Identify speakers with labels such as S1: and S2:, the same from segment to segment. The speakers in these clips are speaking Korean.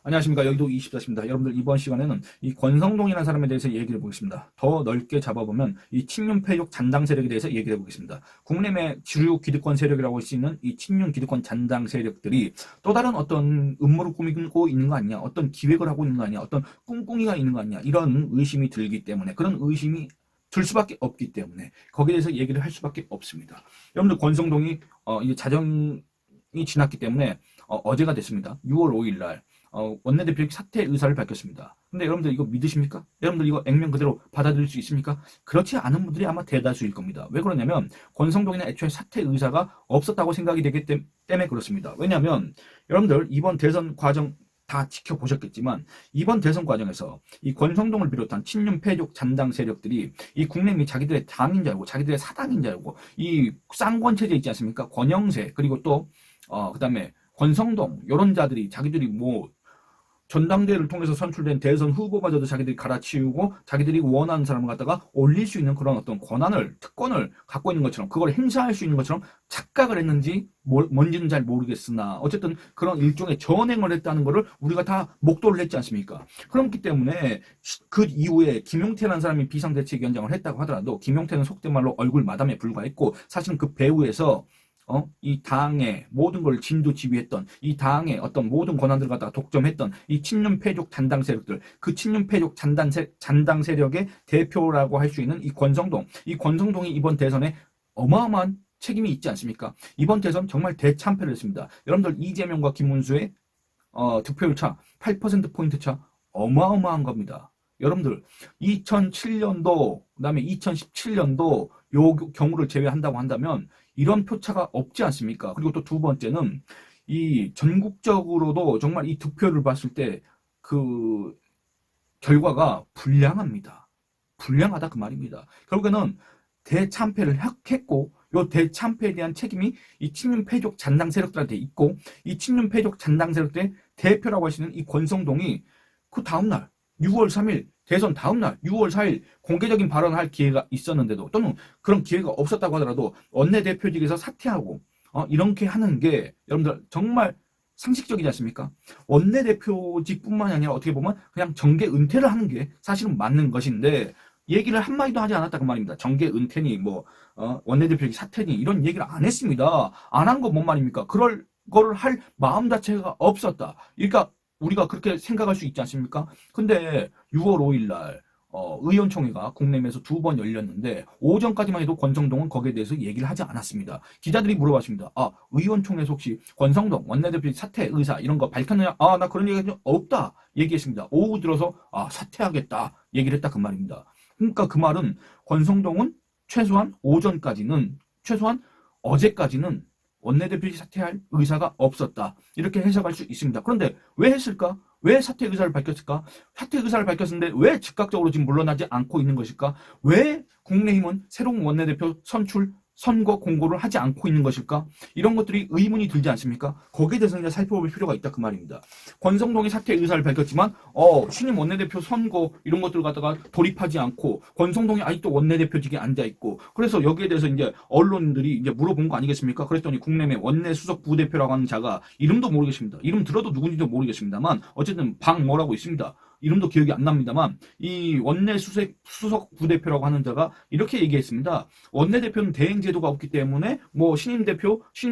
S1: 안녕하십니까. 여의도 24입니다. 여러분들 이번 시간에는 이 권성동이라는 사람에 대해서 얘기를 해보겠습니다. 더 넓게 잡아보면 이 친윤패족 잔당 세력에 대해서 얘기를 해보겠습니다. 국내의 주류 기득권 세력이라고 할 수 있는 이 친윤 기득권 잔당 세력들이 또 다른 어떤 음모를 꾸미고 있는 거 아니냐, 어떤 기획을 하고 있는 거 아니냐, 어떤 꿍꿍이가 있는 거 아니냐, 이런 의심이 들기 때문에, 그런 의심이 들 수밖에 없기 때문에 거기에 대해서 얘기를 할 수밖에 없습니다. 여러분들 권성동이 이제 자정이 지났기 때문에 어제가 됐습니다. 6월 5일 날 원내대표 사퇴 의사를 밝혔습니다. 근데 여러분들 이거 믿으십니까? 여러분들 이거 액면 그대로 받아들일 수 있습니까? 그렇지 않은 분들이 아마 대다수일 겁니다. 왜 그러냐면 권성동이는 애초에 사퇴 의사가 없었다고 생각이 되기 때문에 그렇습니다. 왜냐하면 여러분들 이번 대선 과정 다 지켜보셨겠지만 이번 대선 과정에서 이 권성동을 비롯한 친윤 패족 잔당 세력들이 이 국내 및 자기들의 당인 줄 알고 자기들의 사당인 줄 알고 이 쌍권 체제 있지 않습니까? 권영세 그리고 또 그다음에 권성동 이런 자들이 자기들이 뭐 전당대회를 통해서 선출된 대선 후보마저도 자기들이 갈아치우고 자기들이 원하는 사람을 갖다가 올릴 수 있는 그런 어떤 권한을 특권을 갖고 있는 것처럼 그걸 행사할 수 있는 것처럼 착각을 했는지 뭔지는 잘 모르겠으나 어쨌든 그런 일종의 전행을 했다는 것을 우리가 다 목도를 했지 않습니까? 그렇기 때문에 그 이후에 김용태라는 사람이 비상대책위원장을 했다고 하더라도 김용태는 속된 말로 얼굴 마담에 불과했고 사실은 그 배후에서 이 당의 모든 걸 진두지휘했던 이 당의 어떤 모든 권한들을 갖다가 독점했던 이 친윤 패족 잔당 세력들, 그 친윤 패족 잔당 세력의 대표라고 할 수 있는 이 권성동이 이번 대선에 어마어마한 책임이 있지 않습니까? 이번 대선 정말 대참패를 했습니다. 여러분들 이재명과 김문수의 득표율 차 8%포인트 차 어마어마한 겁니다. 여러분들 2007년도 그다음에 2017년도 요 경우를 제외한다고 한다면 이런 표차가 없지 않습니까? 그리고 또 두 번째는 이 전국적으로도 정말 이 득표를 봤을 때 그 결과가 불량합니다. 불량하다 그 말입니다. 결국에는 대참패를 했고 요 대참패에 대한 책임이 이 친윤 패족 잔당 세력들한테 있고 이 친윤 패족 잔당 세력들의 대표라고 할 수 있는 이 권성동이 그 다음날 6월 3일 대선 다음날 6월 4일 공개적인 발언을 할 기회가 있었는데도 또는 그런 기회가 없었다고 하더라도 원내대표직에서 사퇴하고 이렇게 하는 게 여러분들 정말 상식적이지 않습니까? 원내대표직뿐만이 아니라 어떻게 보면 그냥 정계 은퇴를 하는 게 사실은 맞는 것인데 얘기를 한마디도 하지 않았다 그 말입니다. 정계 은퇴니 뭐 원내대표직 사퇴니 이런 얘기를 안 했습니다. 안 한 건 뭔 말입니까? 그럴 거를 할 마음 자체가 없었다. 그러니까 우리가 그렇게 생각할 수 있지 않습니까? 근데 6월 5일 날 의원총회가 국내에서 2번 열렸는데 오전까지만 해도 권성동은 거기에 대해서 얘기를 하지 않았습니다. 기자들이 물어봤습니다. 의원총회에서 혹시 권성동 원내대표 사퇴 의사 이런 거 밝혔느냐? 나 그런 얘기가 없다 얘기했습니다. 오후 들어서 사퇴하겠다 얘기를 했다 그 말입니다. 그러니까 그 말은 권성동은 최소한 오전까지는 최소한 어제까지는 원내대표직 사퇴할 의사가 없었다. 이렇게 해석할 수 있습니다. 그런데 왜 했을까? 왜 사퇴 의사를 밝혔을까? 사퇴 의사를 밝혔는데 왜 즉각적으로 지금 물러나지 않고 있는 것일까? 왜 국민의힘은 새로운 원내대표 선거 공고를 하지 않고 있는 것일까? 이런 것들이 의문이 들지 않습니까? 거기에 대해서 이제 살펴볼 필요가 있다 그 말입니다. 권성동이 사퇴 의사를 밝혔지만 신임 원내대표 선거 이런 것들을 갖다가 돌입하지 않고 권성동이 아직도 원내대표직에 앉아 있고 그래서 여기에 대해서 이제 언론들이 이제 물어본 거 아니겠습니까? 그랬더니 국내의 원내 수석 부대표라고 하는 자가 이름도 모르겠습니다. 이름 들어도 누군지도 모르겠습니다만 어쨌든 방 뭐라고 있습니다. 이름도 기억이 안 납니다만 이 원내 수석 부대표라고 하는 자가 이렇게 얘기했습니다. 원내대표는 대행제도가 없기 때문에 뭐 신임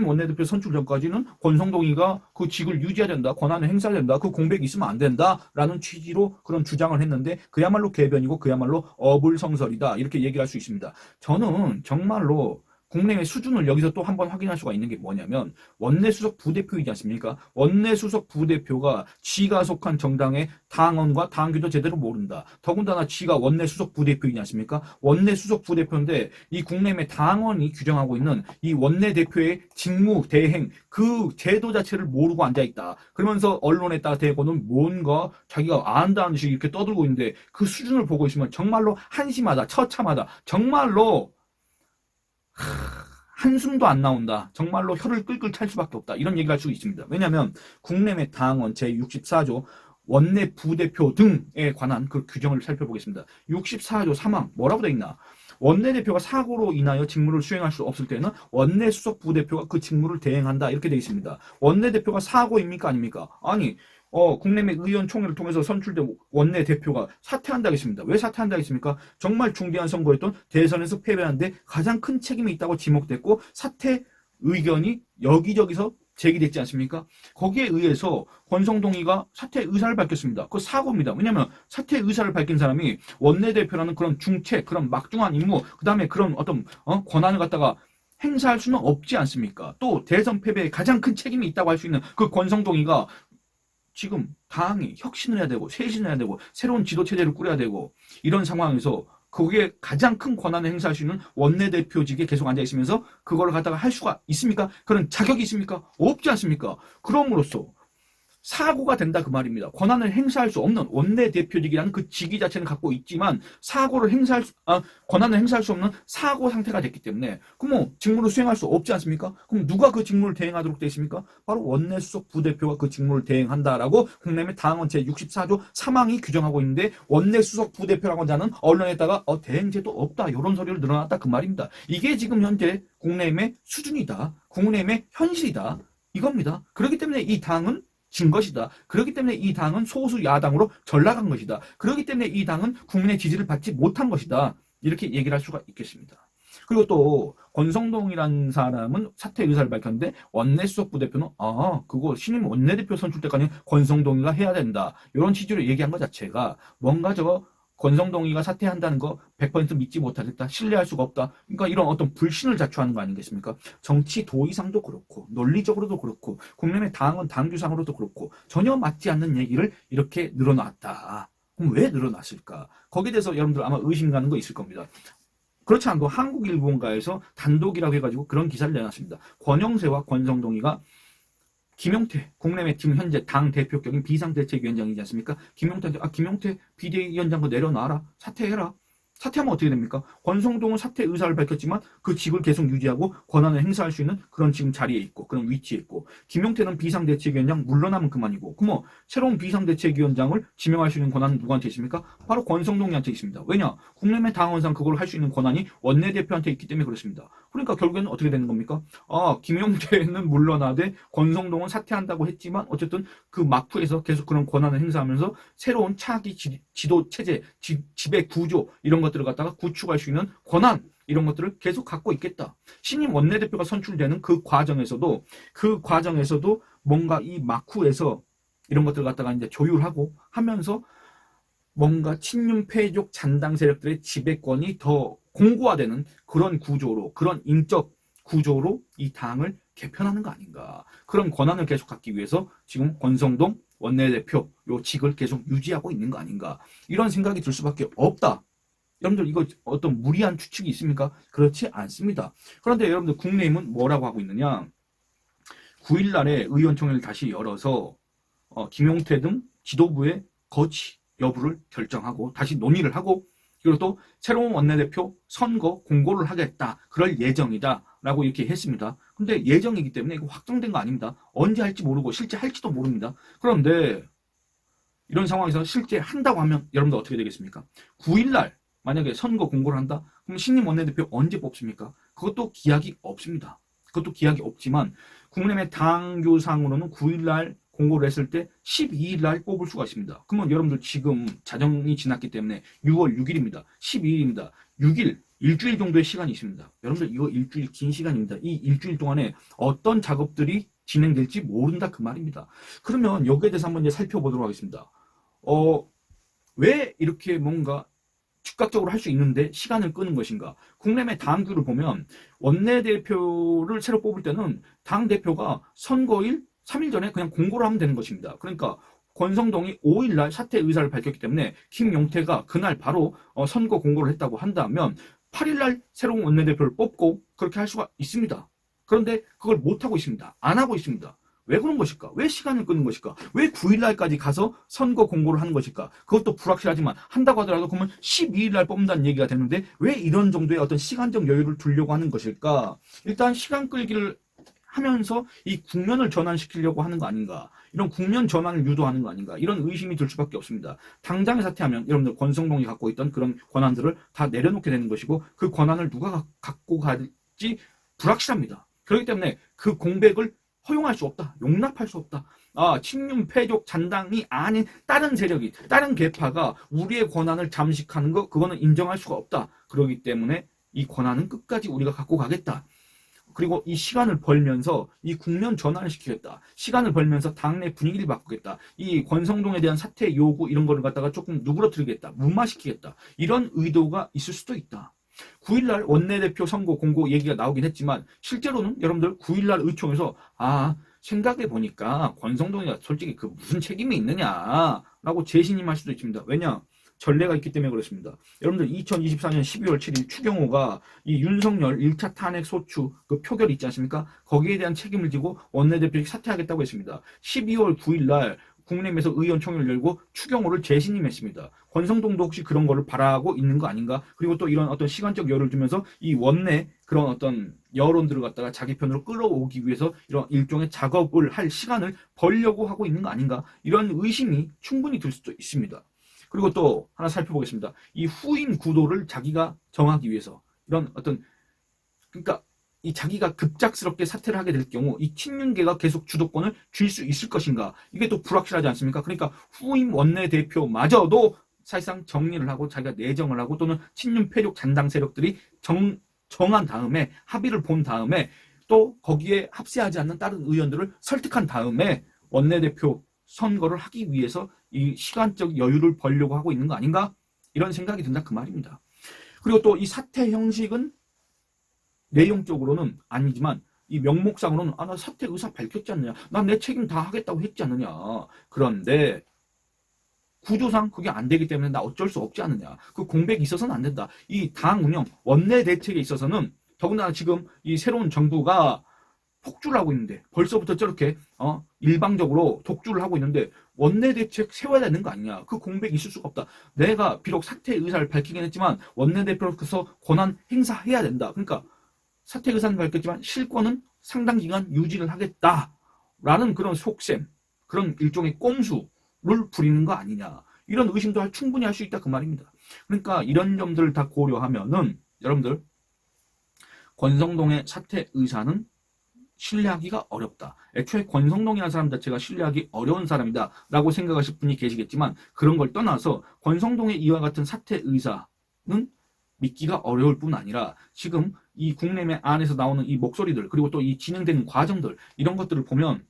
S1: 원내대표 선출 전까지는 권성동이가 그 직을 유지해야 된다. 권한을 행사해야 된다. 그 공백이 있으면 안 된다라는 취지로 그런 주장을 했는데 그야말로 궤변이고 그야말로 어불성설이다. 이렇게 얘기할 수 있습니다. 저는 정말로 국내의 수준을 여기서 또 한번 확인할 수가 있는 게 뭐냐면 원내수석 부대표이지 않습니까? 원내수석 부대표가 지가 속한 정당의 당원과 당규도 제대로 모른다. 더군다나 지가 원내수석 부대표이지 않습니까? 원내수석 부대표인데 이 국내의 당원이 규정하고 있는 이 원내대표의 직무, 대행 그 제도 자체를 모르고 앉아있다. 그러면서 언론에다 대고는 뭔가 자기가 안다는 듯이 이렇게 떠들고 있는데 그 수준을 보고 있으면 정말로 한심하다. 처참하다. 정말로 한숨도 안 나온다. 정말로 혀를 끌끌 찰 수밖에 없다. 이런 얘기를 할 수 있습니다. 왜냐하면 국내의 당원 제64조 원내 부대표 등에 관한 그 규정을 살펴보겠습니다. 64조 3항 뭐라고 되어 있나? 원내대표가 사고로 인하여 직무를 수행할 수 없을 때는 원내수석 부대표가 그 직무를 대행한다. 이렇게 되어 있습니다. 원내대표가 사고입니까? 아닙니까? 아니 국내외 의원총회를 통해서 선출된 원내대표가 사퇴한다고 했습니다. 왜 사퇴한다고 했습니까? 정말 중대한 선거였던 대선에서 패배하는데 가장 큰 책임이 있다고 지목됐고 사퇴 의견이 여기저기서 제기됐지 않습니까? 거기에 의해서 권성동이가 사퇴 의사를 밝혔습니다. 그거 사고입니다. 왜냐하면 사퇴 의사를 밝힌 사람이 원내대표라는 그런 중체, 그런 막중한 임무, 그 다음에 그런 어떤 권한을 갖다가 행사할 수는 없지 않습니까? 또 대선 패배에 가장 큰 책임이 있다고 할 수 있는 그 권성동이가 지금 당이 혁신을 해야 되고 쇄신을 해야 되고 새로운 지도 체제를 꾸려야 되고 이런 상황에서 거기에 가장 큰 권한을 행사할 수 있는 원내대표직에 계속 앉아 있으면서 그걸 갖다가 할 수가 있습니까? 그런 자격이 있습니까? 없지 않습니까? 그럼으로써 사고가 된다 그 말입니다. 권한을 행사할 수 없는 원내대표직이라는 그 직위 자체는 갖고 있지만 권한을 행사할 수 없는 사고 상태가 됐기 때문에 그럼 뭐 직무를 수행할 수 없지 않습니까? 그럼 누가 그 직무를 대행하도록 되어 있습니까? 바로 원내수석 부대표가 그 직무를 대행한다라고 국내외 당헌 제64조 3항이 규정하고 있는데 원내수석 부대표라고 하는 자는 언론에다가 대행제도 없다 이런 소리를 늘어났다 그 말입니다. 이게 지금 현재 국내외 수준이다. 국내외 현실이다. 이겁니다. 그렇기 때문에 이 당은 진 것이다. 그렇기 때문에 이 당은 소수 야당으로 전락한 것이다. 그렇기 때문에 이 당은 국민의 지지를 받지 못한 것이다. 이렇게 얘기를 할 수가 있겠습니다. 그리고 또 권성동이라는 사람은 사퇴 의사를 밝혔는데 원내수석 부대표는 그거 신임 원내대표 선출 때까지 권성동이가 해야 된다. 이런 취지로 얘기한 것 자체가 뭔가 권성동이가 사퇴한다는 거 100% 믿지 못하겠다. 신뢰할 수가 없다. 그러니까 이런 어떤 불신을 자초하는 거 아니겠습니까? 정치 도의상도 그렇고 논리적으로도 그렇고 국민의 당은 당규상으로도 그렇고 전혀 맞지 않는 얘기를 이렇게 늘어놨다. 그럼 왜 늘어났을까? 거기에 대해서 여러분들 아마 의심 가는 거 있을 겁니다. 그렇지 않고 한국일보인가에서 단독이라고 해가지고 그런 기사를 내놨습니다. 권영세와 권성동이가 김용태 국내외 지금 현재 당 대표격인 비상대책위원장이지 않습니까? 김용태 비대위원장도 내려놔라. 사퇴해라. 사퇴하면 어떻게 됩니까? 권성동은 사퇴 의사를 밝혔지만 그 직을 계속 유지하고 권한을 행사할 수 있는 그런 지금 자리에 있고 그런 위치에 있고 김용태는 비상대책위원장 물러나면 그만이고 그럼 새로운 비상대책위원장을 지명할 수 있는 권한은 누구한테 있습니까? 바로 권성동이한테 있습니다. 왜냐? 국내외 당원상 그걸 할 수 있는 권한이 원내대표한테 있기 때문에 그렇습니다. 그러니까 결국에는 어떻게 되는 겁니까? 김용태는 물러나되 권성동은 사퇴한다고 했지만 어쨌든 그 막후에서 계속 그런 권한을 행사하면서 새로운 차기 지도 체제, 지배 구조 이런 것들을 갖다가 구축할 수 있는 권한 이런 것들을 계속 갖고 있겠다. 신임 원내대표가 선출되는 그 과정에서도 뭔가 이 막후에서 이런 것들을 갖다가 이제 조율하고 하면서 뭔가 친윤 패족 잔당 세력들의 지배권이 더 공고화되는 그런 구조로 그런 인적 구조로 이 당을 개편하는 거 아닌가. 그런 권한을 계속 갖기 위해서 지금 권성동 원내대표 요 직을 계속 유지하고 있는 거 아닌가. 이런 생각이 들 수밖에 없다. 여러분들 이거 어떤 무리한 추측이 있습니까? 그렇지 않습니다. 그런데 여러분들 국내임은 뭐라고 하고 있느냐. 9일 날에 의원총회를 다시 열어서 김용태 등 지도부의 거취 여부를 결정하고 다시 논의를 하고 그리고 또 새로운 원내대표 선거 공고를 하겠다. 그럴 예정이다. 라고 이렇게 했습니다. 근데 예정이기 때문에 이거 확정된 거 아닙니다. 언제 할지 모르고 실제 할지도 모릅니다. 그런데 이런 상황에서 실제 한다고 하면 여러분들 어떻게 되겠습니까? 9일 날 만약에 선거 공고를 한다? 그럼 신임 원내대표 언제 뽑습니까? 그것도 기약이 없습니다. 그것도 기약이 없지만 국내외 당규상으로는 9일 날 공고를 했을 때 12일 날 뽑을 수가 있습니다. 그러면 여러분들 지금 자정이 지났기 때문에 6월 6일입니다. 12일입니다. 6일, 일주일 정도의 시간이 있습니다. 여러분들 이거 일주일 긴 시간입니다. 이 일주일 동안에 어떤 작업들이 진행될지 모른다 그 말입니다. 그러면 여기에 대해서 한번 이제 살펴보도록 하겠습니다. 왜 이렇게 뭔가 즉각적으로 할 수 있는데 시간을 끄는 것인가? 국내외 당규를 보면 원내대표를 새로 뽑을 때는 당대표가 선거일 3일 전에 그냥 공고를 하면 되는 것입니다. 그러니까 권성동이 5일 날 사퇴 의사를 밝혔기 때문에 김용태가 그날 바로 선거 공고를 했다고 한다면 8일 날 새로운 원내대표를 뽑고 그렇게 할 수가 있습니다. 그런데 그걸 못하고 있습니다. 안 하고 있습니다. 왜 그런 것일까? 왜 시간을 끄는 것일까? 왜 9일 날까지 가서 선거 공고를 하는 것일까? 그것도 불확실하지만 한다고 하더라도 그러면 12일 날 뽑는다는 얘기가 되는데 왜 이런 정도의 어떤 시간적 여유를 두려고 하는 것일까? 일단 시간 끌기를 하면서 이 국면을 전환시키려고 하는 거 아닌가? 이런 국면 전환을 유도하는 거 아닌가? 이런 의심이 들 수밖에 없습니다. 당장에 사퇴하면 여러분들 권성동이 갖고 있던 그런 권한들을 다 내려놓게 되는 것이고 그 권한을 누가 갖고 갈지 불확실합니다. 그렇기 때문에 그 공백을 허용할 수 없다. 용납할 수 없다. 친윤 패족 잔당이 아닌 다른 세력이, 다른 계파가 우리의 권한을 잠식하는 거, 그거는 인정할 수가 없다. 그렇기 때문에 이 권한은 끝까지 우리가 갖고 가겠다. 그리고 이 시간을 벌면서 이 국면 전환을 시키겠다. 시간을 벌면서 당내 분위기를 바꾸겠다. 이 권성동에 대한 사퇴 요구 이런 거를 갖다가 조금 누그러뜨리겠다. 무마시키겠다. 이런 의도가 있을 수도 있다. 9일날 원내대표 선거 공고 얘기가 나오긴 했지만 실제로는 여러분들 9일날 의총에서 생각해보니까 권성동이가 솔직히 그 무슨 책임이 있느냐라고 재신임할 수도 있습니다. 왜냐? 전례가 있기 때문에 그렇습니다. 여러분들 2024년 12월 7일 추경호가 이 윤석열 1차 탄핵 소추 그 표결 있지 않습니까? 거기에 대한 책임을 지고 원내대표직 사퇴하겠다고 했습니다. 12월 9일 날 국내에서 의원총회를 열고 추경호를 재신임했습니다. 권성동도 혹시 그런 거를 바라고 있는 거 아닌가? 그리고 또 이런 어떤 시간적 여유를 두면서 이 원내 그런 어떤 여론들을 갖다가 자기 편으로 끌어오기 위해서 이런 일종의 작업을 할 시간을 벌려고 하고 있는 거 아닌가? 이런 의심이 충분히 들 수도 있습니다. 그리고 또 하나 살펴보겠습니다. 이 후임 구도를 자기가 정하기 위해서 이런 어떤 그러니까 이 자기가 급작스럽게 사퇴를 하게 될 경우 이 친윤계가 계속 주도권을 쥘 수 있을 것인가, 이게 또 불확실하지 않습니까? 그러니까 후임 원내대표마저도 사실상 정리를 하고 자기가 내정을 하고 또는 친윤 패족 잔당 세력들이 정한 다음에 합의를 본 다음에 또 거기에 합세하지 않는 다른 의원들을 설득한 다음에 원내대표 선거를 하기 위해서 이 시간적 여유를 벌려고 하고 있는 거 아닌가? 이런 생각이 든다 그 말입니다. 그리고 또 이 사퇴 형식은 내용적으로는 아니지만 이 명목상으로는 나 사퇴 의사 밝혔지 않느냐, 난 내 책임 다 하겠다고 했지 않느냐. 그런데 구조상 그게 안 되기 때문에 나 어쩔 수 없지 않느냐. 그 공백이 있어서는 안 된다. 이 당 운영 원내 대책에 있어서는 더군다나 지금 이 새로운 정부가 폭주를 하고 있는데 벌써부터 저렇게 일방적으로 독주를 하고 있는데 원내대책 세워야 되는 거 아니냐. 그 공백이 있을 수가 없다. 내가 비록 사퇴 의사를 밝히긴 했지만 원내대표로서 권한 행사해야 된다. 그러니까 사퇴 의사는 밝혔지만 실권은 상당 기간 유지를 하겠다라는 그런 속셈, 그런 일종의 꼼수를 부리는 거 아니냐. 이런 의심도 충분히 할 수 있다 그 말입니다. 그러니까 이런 점들을 다 고려하면은 여러분들 권성동의 사퇴 의사는 신뢰하기가 어렵다. 애초에 권성동이라는 사람 자체가 신뢰하기 어려운 사람이다 라고 생각하실 분이 계시겠지만 그런 걸 떠나서 권성동의 이와 같은 사퇴 의사는 믿기가 어려울 뿐 아니라 지금 이 국내외 안에서 나오는 이 목소리들 그리고 또 이 진행되는 과정들 이런 것들을 보면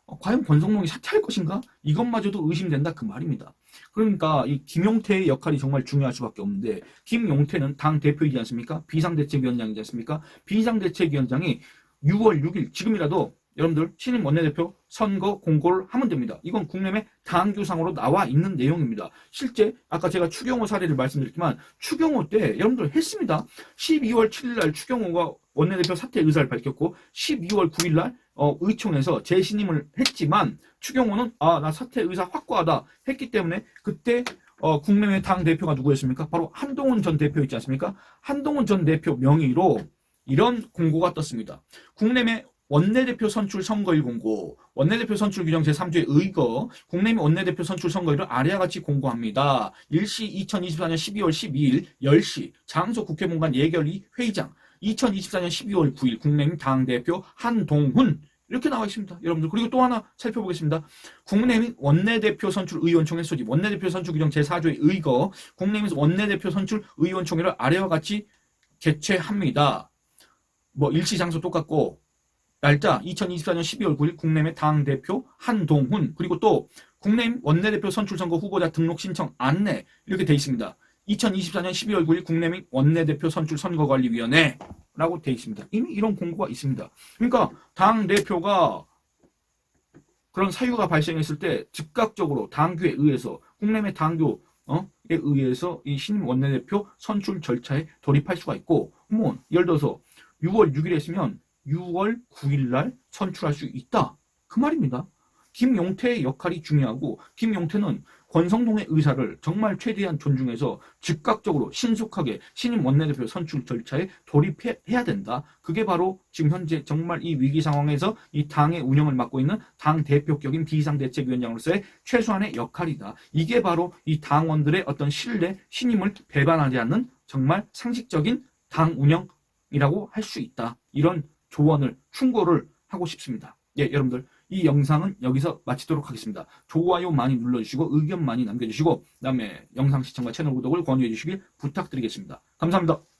S1: 과연 권성동이 사퇴할 것인가? 이것마저도 의심된다 그 말입니다. 그러니까 이 김용태의 역할이 정말 중요할 수밖에 없는데 김용태는 당 대표이지 않습니까? 비상대책위원장이지 않습니까? 비상대책위원장이 6월 6일 지금이라도 여러분들 신임 원내대표 선거 공고를 하면 됩니다. 이건 국내외 당규상으로 나와 있는 내용입니다. 실제 아까 제가 추경호 사례를 말씀드렸지만 추경호 때 여러분들 했습니다. 12월 7일 날 추경호가 원내대표 사퇴 의사를 밝혔고 12월 9일 날 의총에서 재신임을 했지만 추경호는 나 사퇴 의사 확고하다 했기 때문에 그때 국내외 당 대표가 누구였습니까? 바로 한동훈 전 대표 있지 않습니까? 한동훈 전 대표 명의로 이런 공고가 떴습니다. 국내외 원내대표 선출 선거일 공고, 원내대표 선출 규정 제3조의 의거, 국내외 원내대표 선출 선거일을 아래와 같이 공고합니다. 일시 2024년 12월 12일 10시 장소 국회본관 예결위 회의장 2024년 12월 9일 국내외 당대표 한동훈 이렇게 나와 있습니다. 여러분들 그리고 또 하나 살펴보겠습니다. 국내외 원내대표 선출 의원총회 소집 원내대표 선출 규정 제4조의 의거 국내외 원내대표 선출 의원총회를 아래와 같이 개최합니다. 일시 장소 똑같고 날짜 2024년 12월 9일 국내외 당대표 한동훈 그리고 또 국내외 원내대표 선출선거 후보자 등록 신청 안내 이렇게 돼 있습니다. 2024년 12월 9일 국내외 원내대표 선출선거관리위원회라고 돼 있습니다. 이미 이런 공고가 있습니다. 그러니까 당대표가 그런 사유가 발생했을 때 즉각적으로 당규에 의해서 국내외 당규에 의해서 이 신임 원내대표 선출 절차에 돌입할 수가 있고 예를 들어서 6월 6일에 했으면 6월 9일 날 선출할 수 있다. 그 말입니다. 김용태의 역할이 중요하고 김용태는 권성동의 의사를 정말 최대한 존중해서 즉각적으로 신속하게 신임 원내대표 선출 절차에 돌입해야 된다. 그게 바로 지금 현재 정말 이 위기 상황에서 이 당의 운영을 맡고 있는 당 대표격인 비상대책위원장으로서의 최소한의 역할이다. 이게 바로 이 당원들의 어떤 신뢰, 신임을 배반하지 않는 정말 상식적인 당 운영이라고 할 수 있다. 이런 조언을 충고를 하고 싶습니다. 예, 여러분들 이 영상은 여기서 마치도록 하겠습니다. 좋아요 많이 눌러주시고 의견 많이 남겨주시고 그다음에 영상 시청과 채널 구독을 권유해 주시길 부탁드리겠습니다. 감사합니다.